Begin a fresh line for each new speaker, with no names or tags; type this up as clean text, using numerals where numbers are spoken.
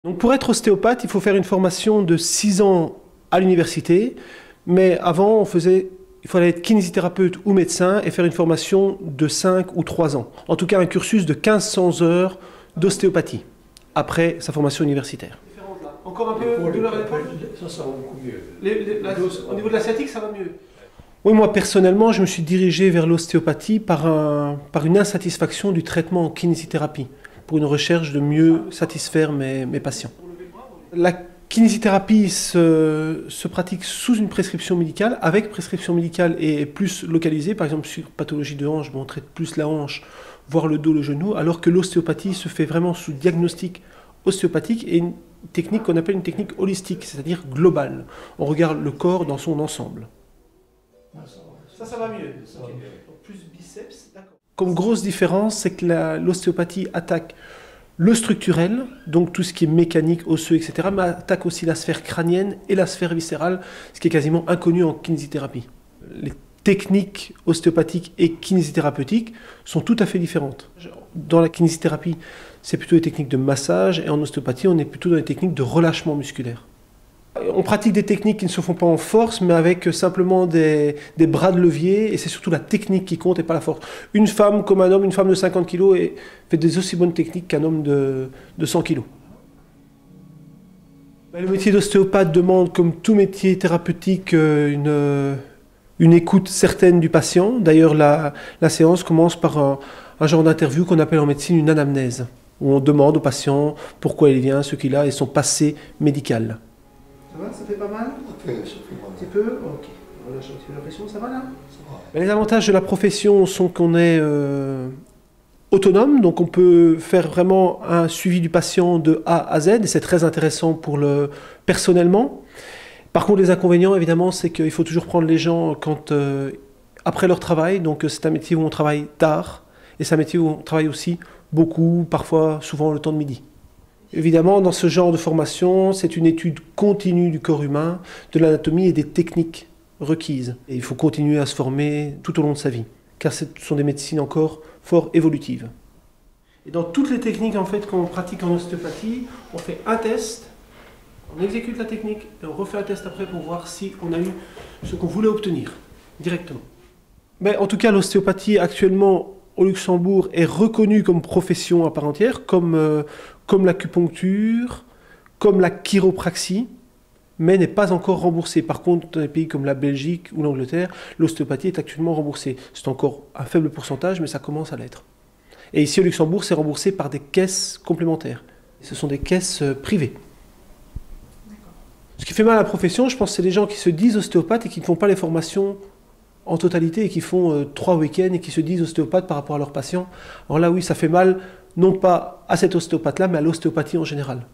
Donc pour être ostéopathe, il faut faire une formation de 6 ans à l'université, mais avant, il fallait être kinésithérapeute ou médecin et faire une formation de 5 ou 3 ans. En tout cas, un cursus de 1500 heures d'ostéopathie, après sa formation universitaire. Encore un peu douleur à l'épaule ?
Ça va beaucoup mieux.
Au niveau de la sciatique, ça va mieux. Oui, moi personnellement, je me suis dirigé vers l'ostéopathie par une insatisfaction du traitement en kinésithérapie, pour une recherche de mieux satisfaire mes patients. La kinésithérapie se pratique sous une prescription médicale, avec prescription médicale et plus localisée. Par exemple, sur pathologie de hanche, on traite plus la hanche, voire le dos, le genou, alors que l'ostéopathie se fait vraiment sous diagnostic ostéopathique et une technique qu'on appelle une technique holistique, c'est-à-dire globale. On regarde le corps dans son ensemble. Ça va mieux. Okay. Plus biceps, d'accord. Comme grosse différence, c'est que l'ostéopathie attaque le structurel, donc tout ce qui est mécanique, osseux, etc., mais attaque aussi la sphère crânienne et la sphère viscérale, ce qui est quasiment inconnu en kinésithérapie. Les techniques ostéopathiques et kinésithérapeutiques sont tout à fait différentes. Dans la kinésithérapie, c'est plutôt des techniques de massage, et en ostéopathie, on est plutôt dans des techniques de relâchement musculaire. On pratique des techniques qui ne se font pas en force, mais avec simplement des bras de levier, et c'est surtout la technique qui compte et pas la force. Une femme comme un homme, une femme de 50 kg fait des aussi bonnes techniques qu'un homme de 100 kg. Le métier d'ostéopathe demande, comme tout métier thérapeutique, une écoute certaine du patient. D'ailleurs, la séance commence par un genre d'interview qu'on appelle en médecine une anamnèse, où on demande au patient pourquoi il vient, ce qu'il a et son passé médical. Ça va, ça fait pas mal ?
Ça fait mal.
Un petit peu ? Ok. Relâche un petit peu la pression, ça va là ? Ça va. Les avantages de la profession sont qu'on est autonome, donc on peut faire vraiment un suivi du patient de A à Z, et c'est très intéressant pour personnellement. Par contre, les inconvénients, évidemment, c'est qu'il faut toujours prendre les gens après leur travail, donc c'est un métier où on travaille tard, et c'est un métier où on travaille aussi beaucoup, parfois, souvent le temps de midi. Évidemment, dans ce genre de formation, c'est une étude continue du corps humain, de l'anatomie et des techniques requises. Et il faut continuer à se former tout au long de sa vie, car ce sont des médecines encore fort évolutives. Et dans toutes les techniques en fait, qu'on pratique en ostéopathie, on fait un test, on exécute la technique, et on refait un test après pour voir si on a eu ce qu'on voulait obtenir, directement. Mais en tout cas, l'ostéopathie actuellement au Luxembourg est reconnue comme profession à part entière, comme l'acupuncture, comme la chiropraxie, mais n'est pas encore remboursée. Par contre, dans des pays comme la Belgique ou l'Angleterre, l'ostéopathie est actuellement remboursée. C'est encore un faible pourcentage, mais ça commence à l'être. Et ici au Luxembourg, c'est remboursé par des caisses complémentaires. Ce sont des caisses privées. Ce qui fait mal à la profession, je pense, c'est les gens qui se disent ostéopathes et qui ne font pas les formations en totalité et qui font 3 week-ends et qui se disent ostéopathes par rapport à leurs patients. Alors là, oui, ça fait mal, non pas à cet ostéopathe-là, mais à l'ostéopathie en général.